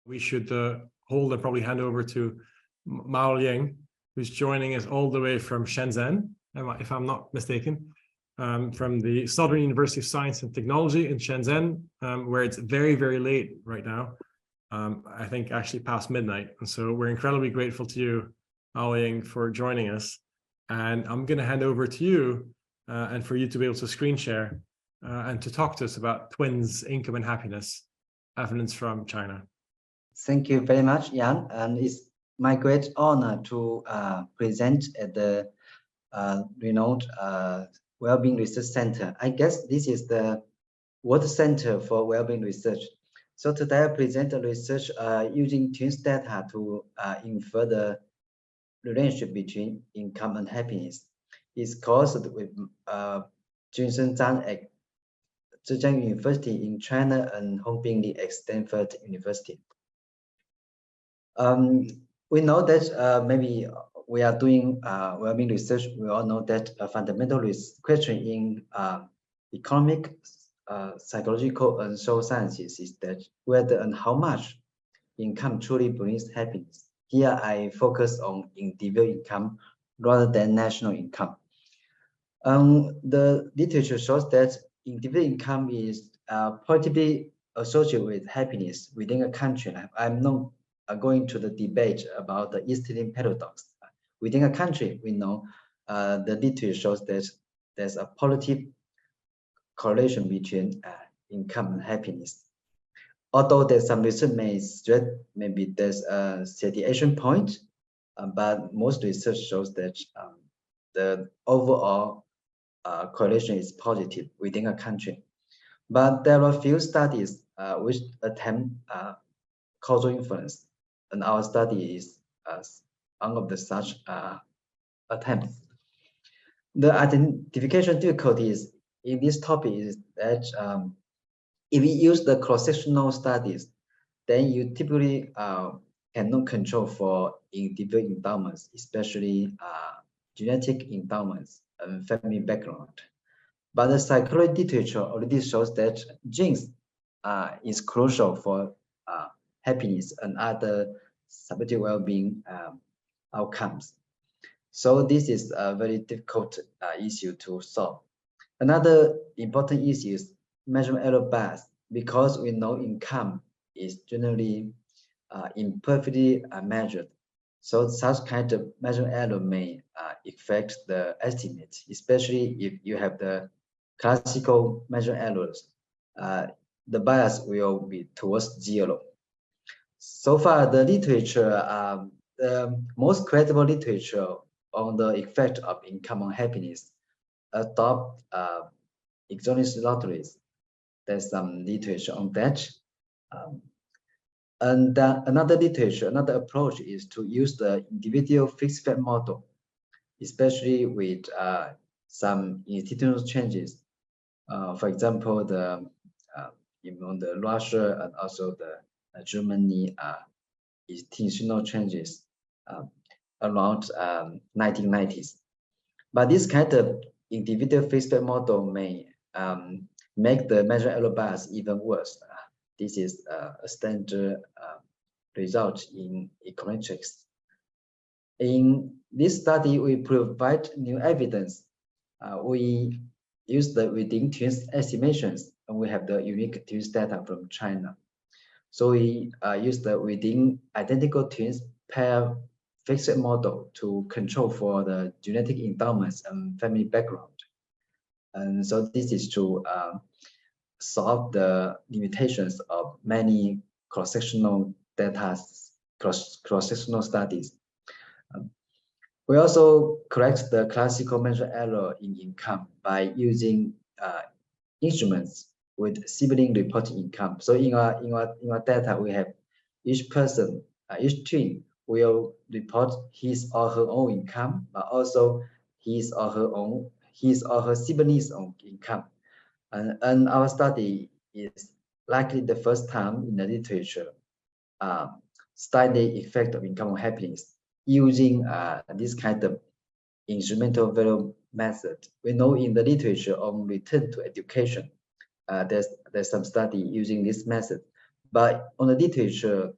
We should hold and probably hand over to Maoliang, who's joining us all the way from Shenzhen, if I'm not mistaken, from the Southern University of Science and Technology in Shenzhen, where it's very, very late right now. I think actually past midnight. And so we're incredibly grateful to you, Maoliang, for joining us. And I'm going to hand over to you and for you to be able to screen share and to talk to us about twins, income and happiness, evidence from China. Thank you very much, Jan. And it's my great honor to present at the renowned Wellbeing Research Centre. I guess this is the World Center for Wellbeing Research. So today I present a research using twins data to infer the relationship between income and happiness. It's caused with Junsheng Zhang at Zhejiang University in China and Hongbin Li at Stanford University. We know that maybe we are doing well-being research. We all know that a fundamental question in economic, psychological, and social sciences is that whether and how much income truly brings happiness. Here I focus on individual income rather than national income. The literature shows that individual income is positively associated with happiness within a country. I'm not going to the debate about the East-Indian paradox. Within a country, we know the literature shows that there's a positive correlation between income and happiness. Although there's some research may suggest maybe there's a satiation point, but most research shows that the overall correlation is positive within a country. But there are few studies which attempt causal inference, and our study is one of the such attempts. The identification difficulties in this topic is that if we use the cross-sectional studies, then you typically cannot control for individual endowments, especially genetic endowments and family background. But the psychology literature already shows that genes is crucial for happiness and other subjective well-being outcomes. So this is a very difficult issue to solve. Another important issue is measurement error bias, because we know income is generally imperfectly measured. So such kind of measurement error may affect the estimate, especially if you have the classical measurement errors. The bias will be towards 0. So far, the literature, the most credible literature on the effect of income on happiness adopt exogenous lotteries. There's some literature on that. And another literature, another approach is to use the individual fixed fat model, especially with some institutional changes. For example, the Russia and also the Germany institutional changes around 1990s. But this kind of individual fixed fat model may make the measurement error bias even worse. This is a standard result in econometrics. In this study, we provide new evidence. We use the within twins estimations, and we have the unique twins data from China. So we use the within identical twins pair fixed model to control for the genetic endowments and family background. And so this is to solve the limitations of many cross-sectional data, cross-sectional studies. We also correct the classical measurement error in income by using instruments with sibling reported income. So in our data, we have each person, each twin will report his or her own income, but also his or her siblings' own income. And our study is likely the first time in the literature study the effect of income on happiness using this kind of instrumental value method. We know in the literature on return to education, there's some study using this method, but on the literature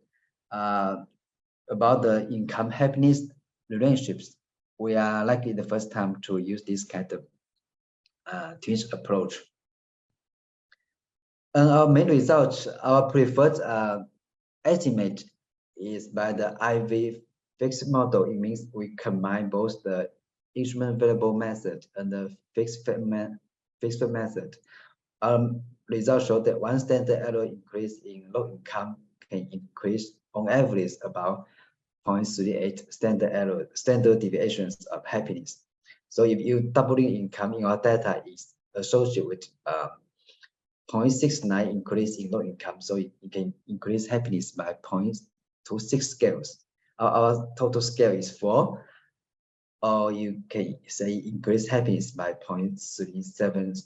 about the income happiness relationships, we are likely the first time to use this kind of twins approach. And our main results, our preferred estimate is by the IVFE model. It means we combine both the instrument variable method and the fixed method. Results show that one standard error increase in low income can increase on average about 0.38 standard deviations of happiness. So if you doubling income in our data is associated with 0.69 increase in low income, so it can increase happiness by 0.26 scales. Our total scale is 4, or you can say increase happiness by 0.37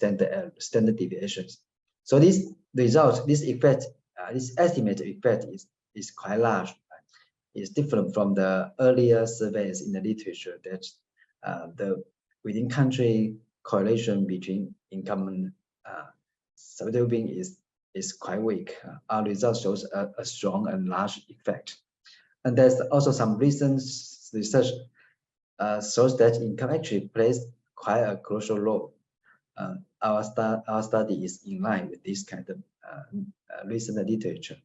standard deviations. So this result, this effect, this estimated effect is quite large. It's different from the earlier surveys in the literature that the within country correlation between income and well-being is quite weak. Our result shows a strong and large effect. And there's also some recent research shows that income actually plays quite a crucial role. Our study is in line with this kind of recent literature.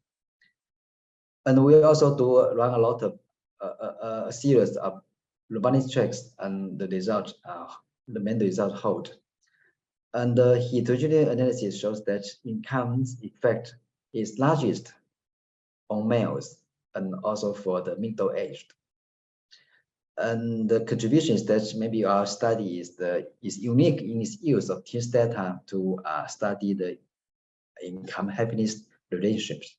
And we also run a lot of a series of robustness checks, and the main result hold. And the heterogeneous analysis shows that income's effect is largest on males and also for the middle-aged. And the contribution is that maybe our study is unique in its use of TINS data to study the income happiness relationships.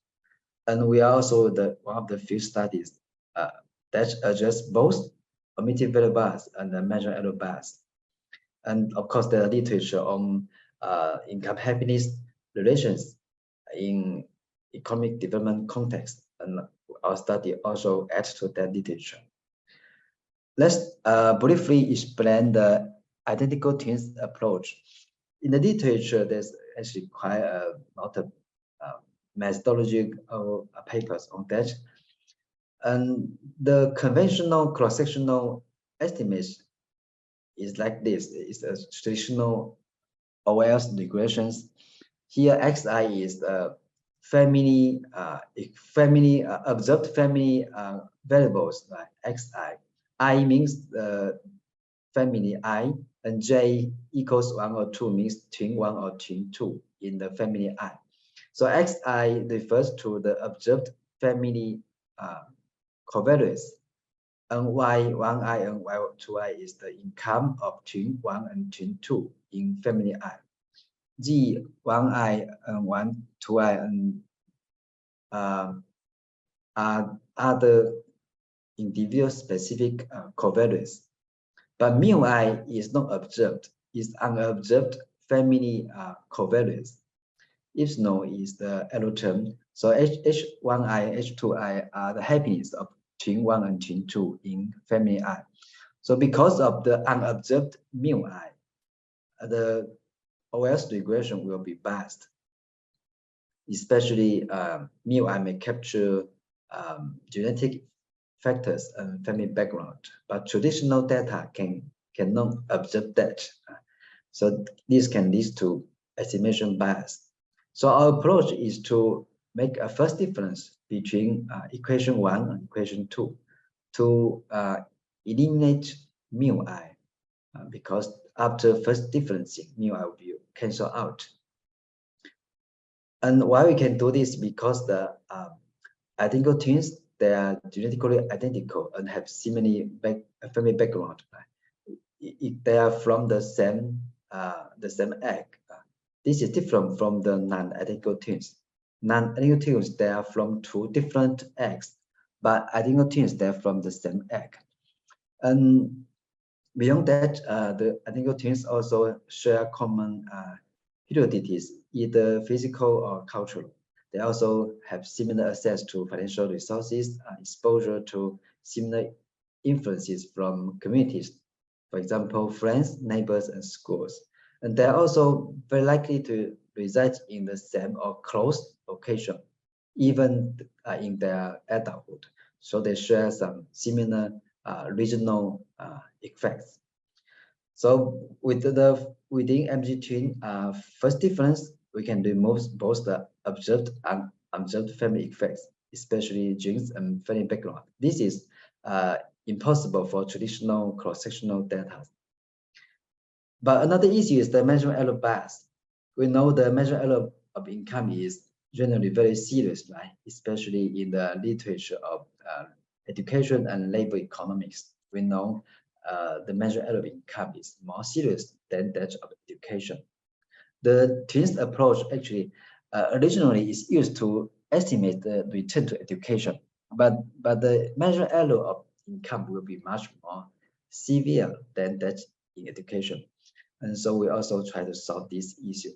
And we are also one of the few studies that address both omitted value bias and the measure error bias. And of course, the literature on income happiness relations in economic development context, and our study also adds to that literature. Let's briefly explain the identical twins approach. In the literature, there's actually quite a lot of methodological papers on that. And the conventional cross-sectional estimates is like this. It's a traditional OLS regressions. Here, XI is the observed family variables like XI. I means the family I, and J equals 1 or 2 means twin 1 or twin 2 in the family I. So XI refers to the observed family covariance, and Y1I and Y2I is the income of twin 1 and twin 2 in family I. G1I and 1,2I and are other individual specific covariance. But mu I is not observed, is unobserved family covariance. If no is the error term. So H1I, H2I are the happiness of twin 1 and twin 2 in family I. So because of the unobserved mu I, the OS regression will be biased. Especially mu I may capture genetic factors and family background, but traditional data cannot observe that. So this can lead to estimation bias. So our approach is to make a first difference between equation 1 and equation 2 to eliminate mu I, because after first differencing, mu I will be cancelled out. And why we can do this? Because the identical twins, they are genetically identical and have similar family background. If they are from the same egg, this is different from the non-identical twins. Non-identical twins, they are from 2 different eggs, but identical twins, they are from the same egg. And beyond that, the identical twins also share common heterogeneity, either physical or cultural. They also have similar access to financial resources, exposure to similar influences from communities, for example, friends, neighbors, and schools. And they're also very likely to reside in the same or close location even in their adulthood. So they share some similar regional effects. So within MG twin, first difference, we can remove both the observed and unobserved family effects, especially genes and family background. This is impossible for traditional cross-sectional data. But another issue is the measurement error bias. We know the measurement error of income is generally very serious, right? Especially in the literature of education and labor economics. We know the measurement error of income is more serious than that of education. The twins approach actually originally is used to estimate the return to education, but the measurement error of income will be much more severe than that in education. And so we also try to solve this issue.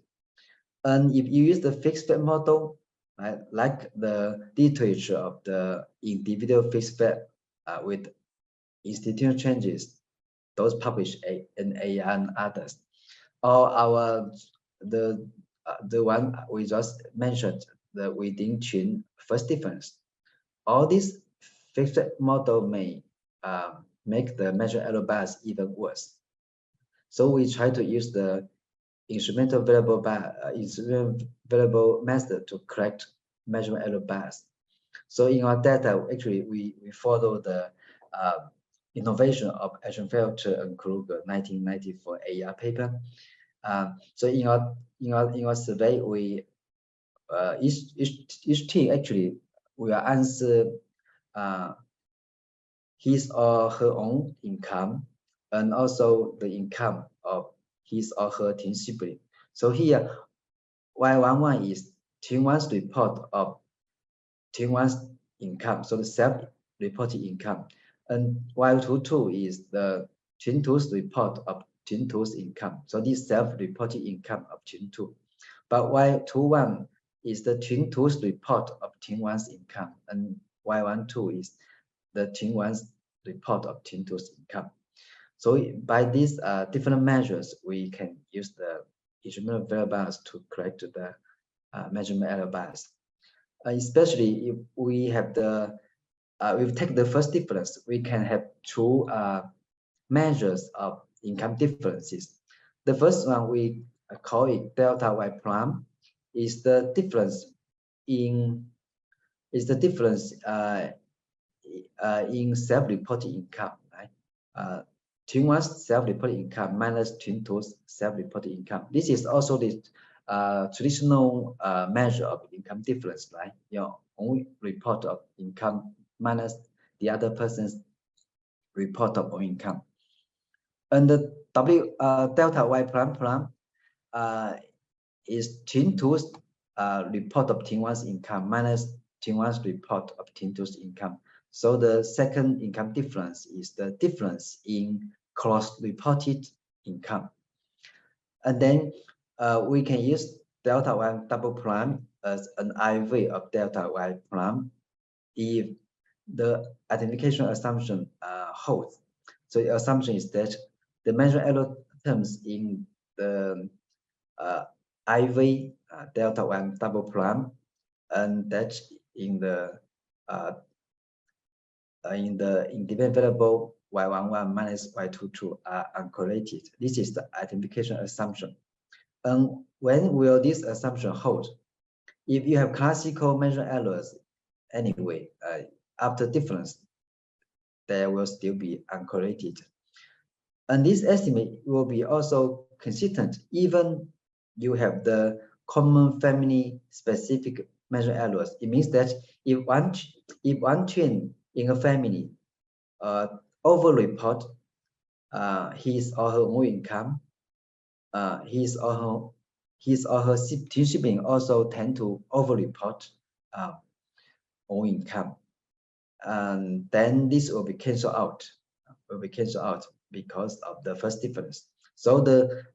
And if you use the fixed fat model, right, like the literature of the individual fixed fat with institutional changes, those published in AI and others, or the one we just mentioned, the within twin first difference, all these fixed model may make the measure error bias even worse. So we try to use the instrumental variable method to correct measurement error bias. So in our data, actually, we follow the innovation of Eschenfelder and Kruger 1994 AR paper. So in our survey, we each team actually will answer his or her own income and also the income of his or her twin sibling. So here, Y11 is twin one's report of twin one's income, so the self-reported income, and Y22 is the twin two's report of twin two's income. So this self-reported income of twin two, but Y21 is the twin two's report of twin one's income, and Y12 is the twin one's report of twin two's income. So by these different measures, we can use the instrumental variable bias to correct the measurement error bias. Especially if we have the, we take the first difference, we can have two measures of income differences. The first one we call it delta Y prime, is the difference in in self-reported income, right? Twin one's self-reported income minus twin two's self-reported income. This is also the traditional measure of income difference, right? Your own report of income minus the other person's report of own income. And the delta Y prime is twin two's report of twin one's income minus twin one's report of twin two's income. So the second income difference is the difference in cross-reported income. And then we can use delta Y double prime as an IV of delta Y prime if the identification assumption holds. So the assumption is that the measure error terms in the IV delta Y double prime and that in the independent variable Y11 minus Y22 are uncorrelated. This is the identification assumption. And when will this assumption hold? If you have classical measure errors, anyway, after difference, there will still be uncorrelated. And this estimate will be also consistent even you have the common family specific measure errors. It means that if one twin in a family over-report his or her own income, his or her twin sibling also tend to over-report own income, and then this will be cancelled out. Because of the first difference. So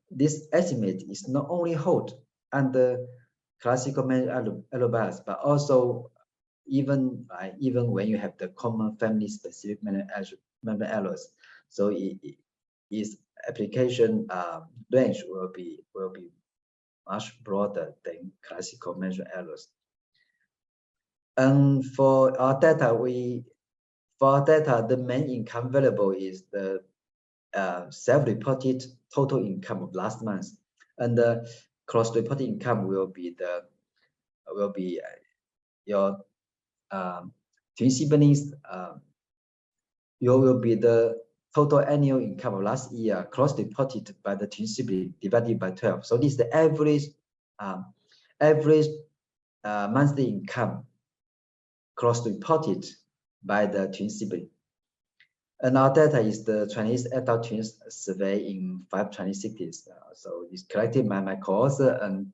this estimate is not only hold under classical measure error bias, but also even when you have the common family specific measure errors. So its application range will be much broader than classical measure errors. And for our data, the main income variable is the self-reported total income of last month, and the cross-reported income will be your twin siblings. Will be the total annual income of last year cross-reported by the twin sibling divided by 12. So this is the average monthly income cross-reported by the twin sibling. And our data is the Chinese adult twins survey in 5 Chinese cities. So it's collected by my co-author, and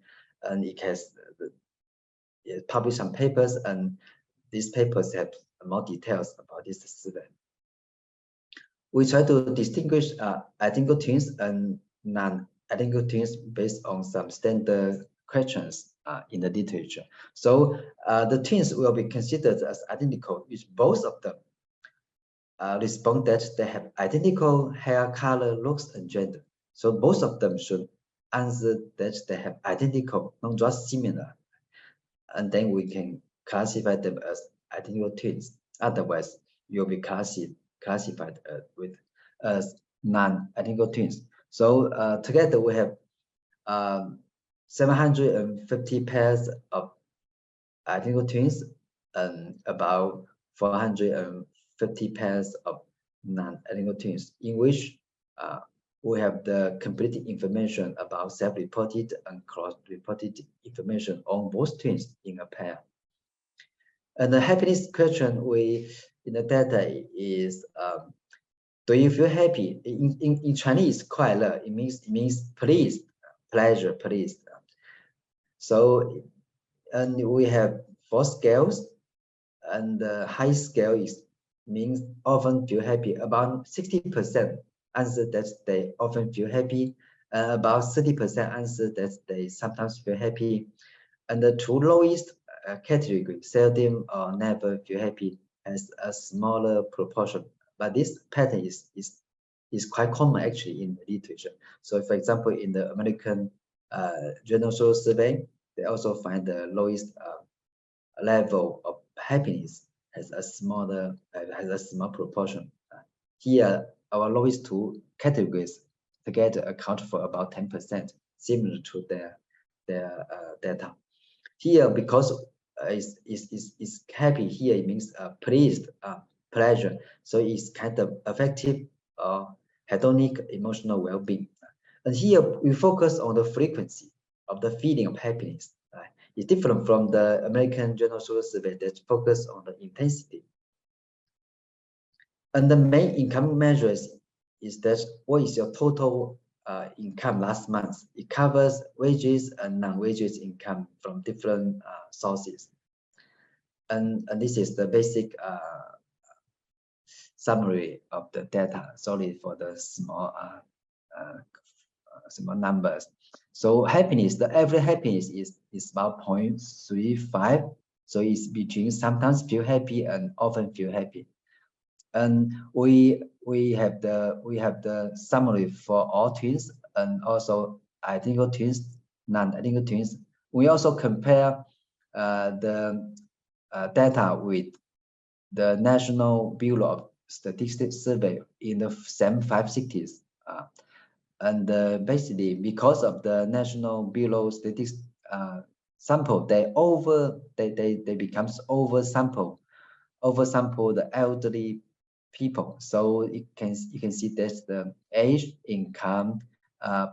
it has published some papers, and these papers have more details about this survey. We try to distinguish identical twins and non-identical twins based on some standard questions in the literature. So the twins will be considered as identical if both of them respond that they have identical hair color, looks, and gender. So both of them should answer that they have identical, not just similar. And then we can classify them as identical twins. Otherwise, you'll be classified as non-identical twins. So together we have 750 pairs of identical twins and about 450 pairs of non-identical twins, in which we have the complete information about self-reported and cross-reported information on both twins in a pair. And the happiness question in the data is, do you feel happy? In Chinese, 快乐, it means pleased, pleasure, pleased. So, and we have 4 scales, and the high scale means often feel happy. About 60% answer that they often feel happy, about 30% answer that they sometimes feel happy, and the 2 lowest category, seldom or never feel happy, has a smaller proportion. But this pattern is quite common actually in the literature. So for example, in the American General Social Survey, they also find the lowest level of happiness has a small proportion. Here, our lowest 2 categories together account for about 10%, similar to their data. Here, because is happy, here it means pleased, pleasure. So it's kind of affective or hedonic emotional well-being. And here we focus on the frequency of the feeling of happiness. It's different from the American General Social Survey that focus on the intensity. And the main income measures is that what is your total income last month? It covers wages and non-wages income from different sources. And this is the basic summary of the data. Sorry for the small numbers. So happiness, the average happiness is about 0.35. So it's between sometimes feel happy and often feel happy. And we have the summary for all twins and also identical twins, non-identical twins. We also compare the data with the National Bureau of Statistics survey in the same 5 cities. And basically, because of the National Bureau of Statistics sample, they becomes oversample the elderly people. So you can see that the age, income,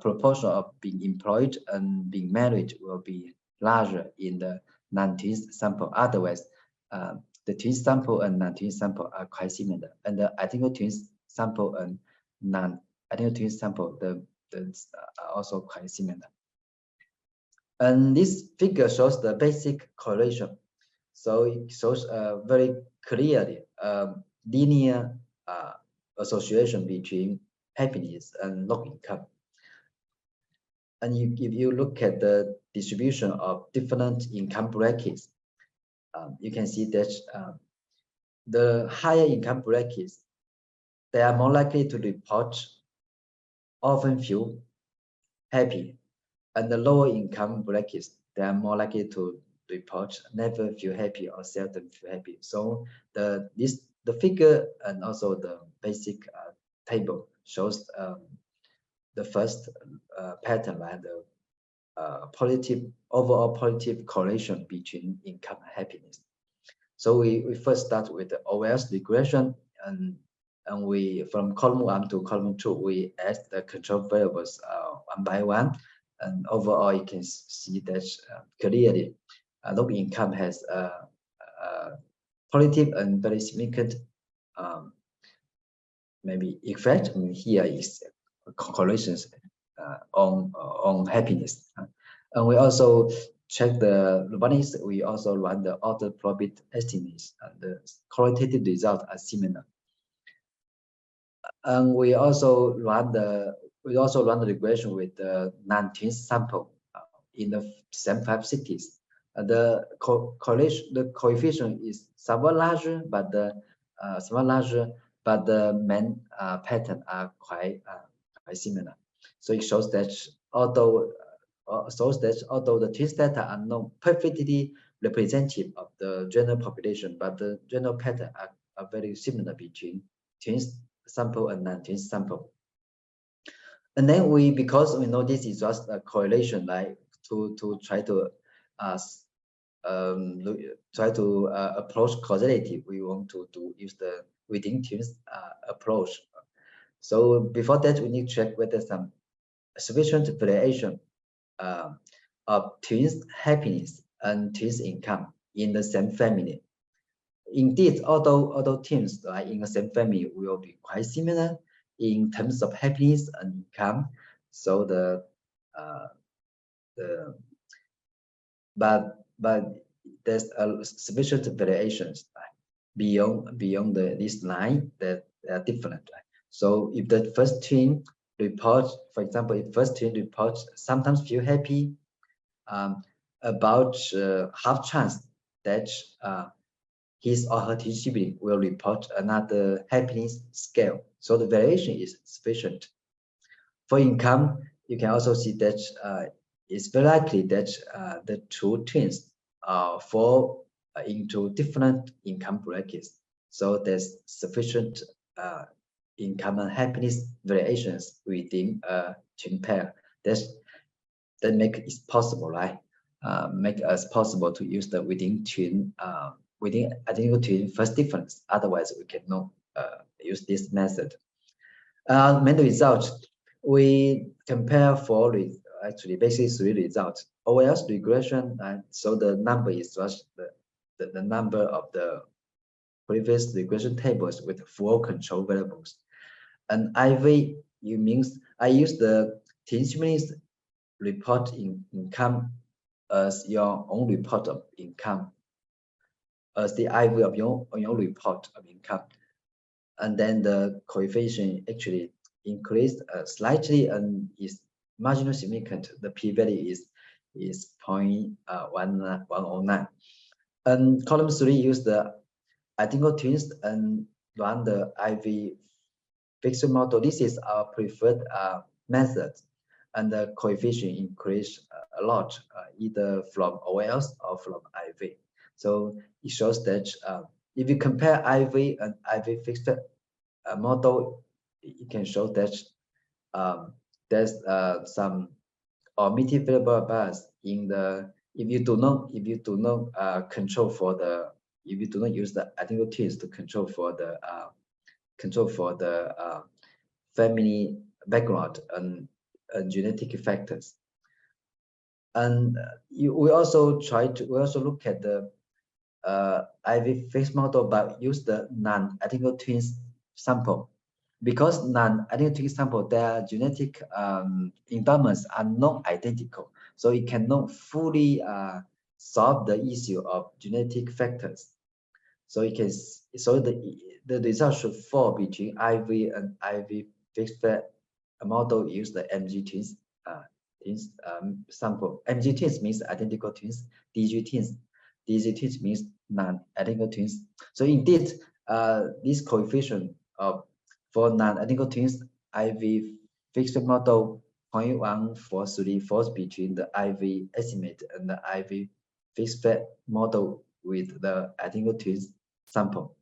proportion of being employed and being married will be larger in the non-twin sample. Otherwise, the twin sample and non-twin sample are quite similar, and the identical twins sample and non-identical twin sample are also quite similar. And this figure shows the basic correlation. So it shows very clearly linear association between happiness and low income. And if you look at the distribution of different income brackets, you can see that the higher income brackets, they are more likely to report often feel happy, and the lower income brackets, they are more likely to report never feel happy or seldom feel happy. So the figure and also the basic table shows the first pattern, right? The overall positive correlation between income and happiness. So we first start with the OS regression, and we from column 1 to column 2 we add the control variables one by one, and overall you can see that clearly low income has a positive and very significant maybe effect. I mean, here is correlations on happiness. And we also check the robustness. We also run the order probability estimates, and the qualitative results are similar. And we also run the regression with the non-twin sample in the same 5 cities. The coefficient is somewhat larger, but the main pattern are quite similar. So it shows that although the twins data are not perfectly representative of the general population, but the general pattern are very similar between twins sample and non-twin sample. And then because we know this is just a correlation, right? To try to approach causality, we want to use the within twins approach. So before that, we need to check whether some sufficient variation of twins happiness and twins income in the same family. Indeed, although twins in the same family will be quite similar in terms of happiness and income, so but there's sufficient variations beyond this line that are different. So if the first twin reports, for example, if first twin reports sometimes feel happy, about half chance that his or her twin sibling will report another happiness scale. So the variation is sufficient. For income, you can also see that it's very likely that the two twins fall into different income brackets. So there's sufficient income and happiness variations within a twin pair. That make it possible, right? Make us possible to use the within identical twin first difference. Otherwise, we cannot use this method. Main results, we compare actually basically 3 results. OS regression, so the number is just the number of the previous regression tables with full control variables. And IV, means I use the twins report in income as your own report of income, as the IV of your report of income. And then the coefficient actually increased slightly and is marginally significant. The p-value is 0.109. And column 3 use the identical twins and run the IV fixed model. This is our preferred method, and the coefficient increased a lot, either from OLs or from IV. So it shows that if you compare IV and IV fixed model, it can show that there's some omitted variable bias in the if you do not use the identical twins to control for the family background and genetic factors. And we also look at the IV fixed model, but use the non-identical twins sample. Because non-identical twin sample, their genetic endowments are not identical, so it cannot fully solve the issue of genetic factors. So the result should fall between IV and IV fixed model. Use the MG twins sample. MG twins means identical twins. DG twins means non-identical twins. So indeed, this coefficient for non-identical twins, IV fixed model 0.143 falls between the IV estimate and the IV fixed fat model with the identical twins sample.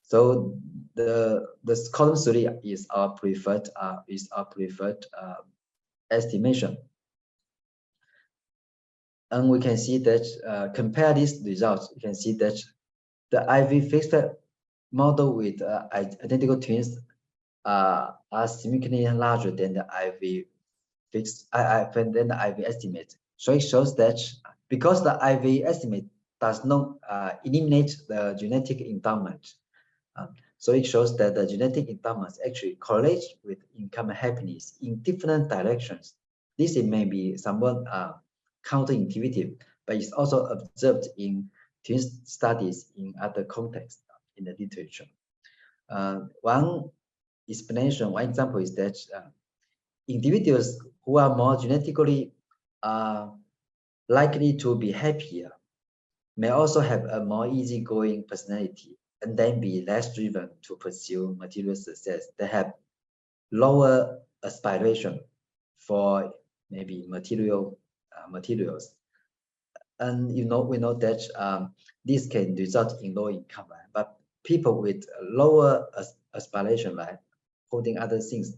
So the column 3 is our preferred estimation. And we can see that compare these results, you can see that the IV fixed fat model with identical twins are significantly larger than the IV than the IV estimate. So it shows that because the IV estimate does not eliminate the genetic endowment, so it shows that the genetic endowments actually correlate with income and happiness in different directions. This may be somewhat counterintuitive, but it's also observed in twin studies in other contexts in the literature. One example is that individuals who are more genetically likely to be happier may also have a more easygoing personality and then be less driven to pursue material success. They have lower aspiration for maybe materials. And we know that this can result in low income, right? But people with lower aspiration, right, holding other things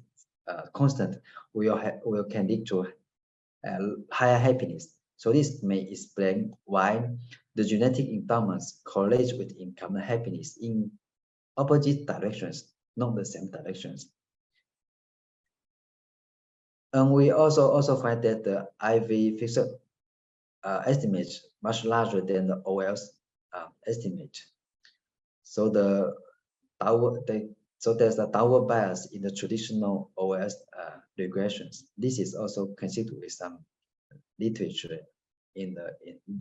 constant, can lead to higher happiness. So this may explain why the genetic endowments correlate with income and happiness in opposite directions, not the same directions. And we also find that the IV fixed estimate much larger than the OL's estimate. So there's a downward bias in the traditional OS regressions. This is also considered with some literature in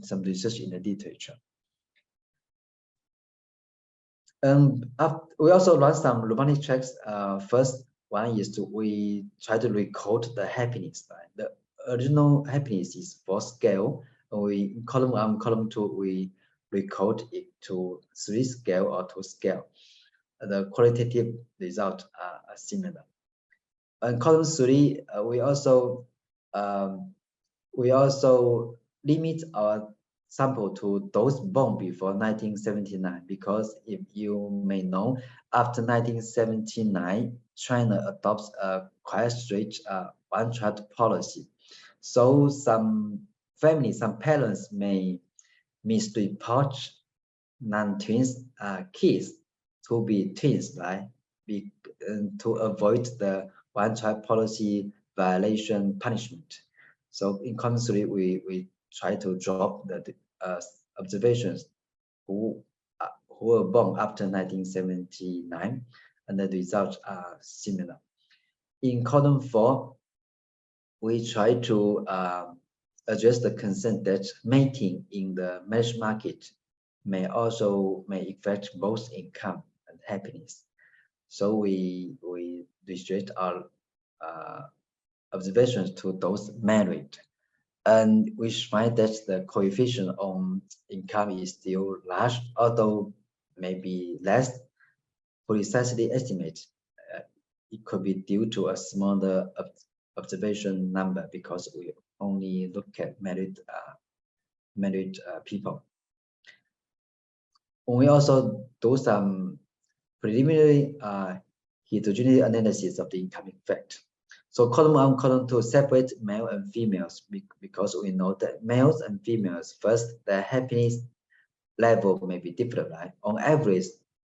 some research in the literature. We also run some Robustness checks. First one is we try to record the happiness. Right? The original happiness is 4 scale. We column 1, column 2, we recode it to 3 scale or 2 scale. The qualitative results are similar. And column 3, we also limit our sample to those born before 1979, because if you may know, after 1979, China adopts a quite strict one-child policy. So some families, some parents may misreport non-twins kids to be twins, right? To avoid the one-child policy violation punishment. So in column 3, we try to drop the observations who were born after 1979, and the results are similar. In column 4, we try to address the concern that mating in the marriage market may affect both income and happiness. So we restrict our observations to those married, and we find that the coefficient on income is still large, although maybe less precisely estimated. It could be due to a smaller observation number because we only look at married people. We also do some preliminary heterogeneity analysis of the income effect. So column 1, column 2 separate male and females because we know that males and females, first, their happiness level may be different, right? On average,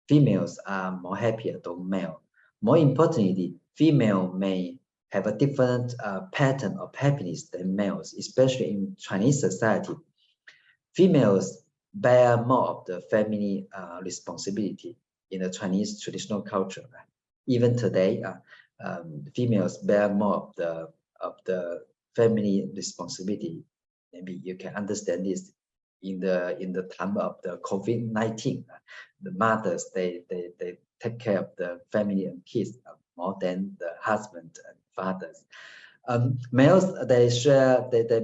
females are more happier than male. More importantly, female may have a different pattern of happiness than males, especially in Chinese society. Females bear more of the family responsibility in the Chinese traditional culture. Right? Even today, females bear more of the family responsibility. Maybe you can understand this in the time of the COVID-19. The mothers they take care of the family and kids more than the husband and fathers. Males they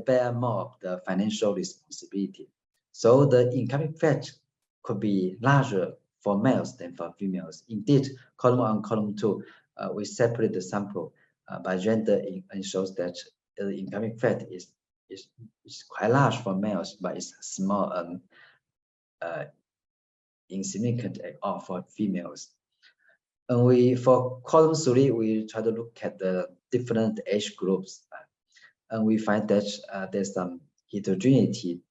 bear more of the financial responsibility. So the income effect could be larger for males than for females. Indeed, column 1, column 2, we separate the sample by gender and shows that the income effect is is quite large for males, but it's small and insignificant at all for females. And for column 3, we try to look at the different age groups, and we find that there's some heterogeneity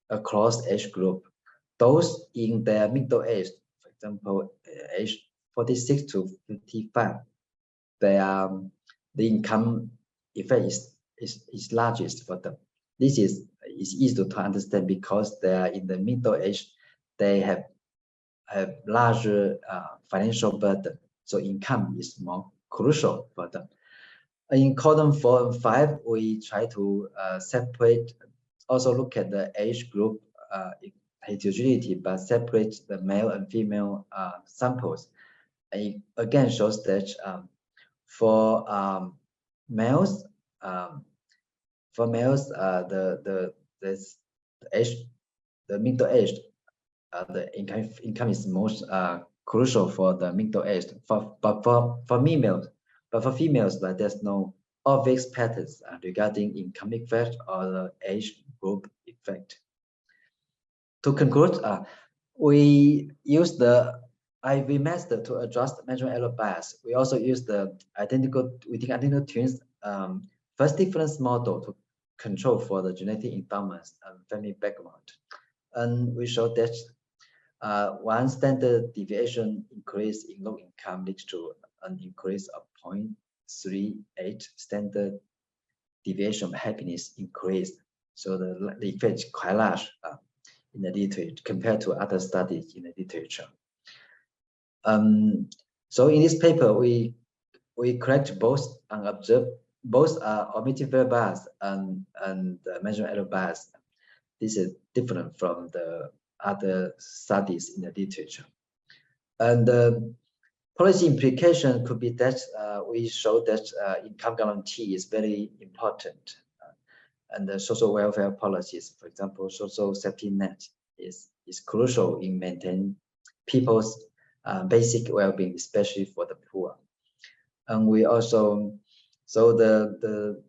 across age group. Those in their middle age, for example, age 46 to 55, the income effect is largest for them. This is easy to understand because they are in the middle age. They have larger financial burden, so income is more crucial for them. In column 4 and 5, we try to separate, also look at the age group heterogeneity, but separate the male and female samples. It again shows that for males, the middle age, the income is most crucial for the middle age. But for females, like there's no obvious patterns regarding income effect or the age group effect. To conclude, we use the IV method to adjust measurement error bias. We also use the identical twins first difference model to control for the genetic endowments and family background. And we showed that one standard deviation increase in low income leads to an increase of 0.38 standard deviation of happiness increase. So the effect is quite large in the literature compared to other studies in the literature. So in this paper, we correct both unobserved, both omitted error bias and measurement error bias. This is different from the other studies in the literature. And the policy implication could be that we show that income guarantee is very important. And the social welfare policies, for example, social safety net is crucial in maintaining people's basic well-being, especially for the poor. And we also, so the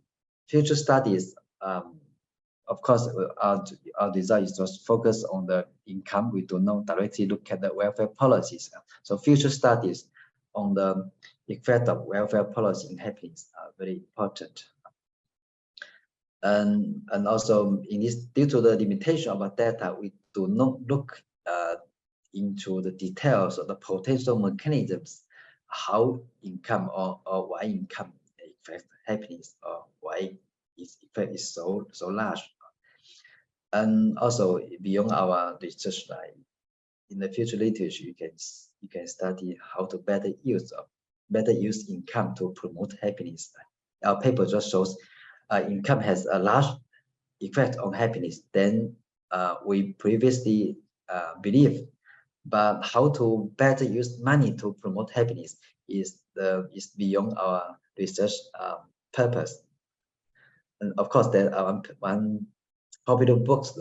future studies, of course, our desire is to focus on the income. We do not directly look at the welfare policies. So future studies on the effect of welfare policy in happiness are very important. And also in this, due to the limitation of our data, we do not look into the details of the potential mechanisms, how income or why income affects happiness, or why its effect is so large. And also beyond our research, like in the future literature, you can study how to better use income to promote happiness. Our paper just shows income has a large effect on happiness than we previously believed. But how to better use money to promote happiness is beyond our research purpose. And of course, there are one popular books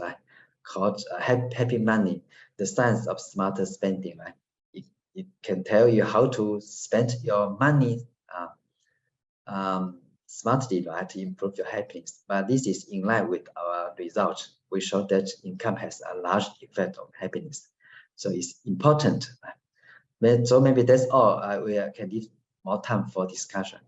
called Happy Money: The Science of Smarter Spending. It can tell you how to spend your money smartly, to improve your happiness. But this is in line with our results. We show that income has a large effect on happiness. So it's important. So maybe that's all. We can give more time for discussion.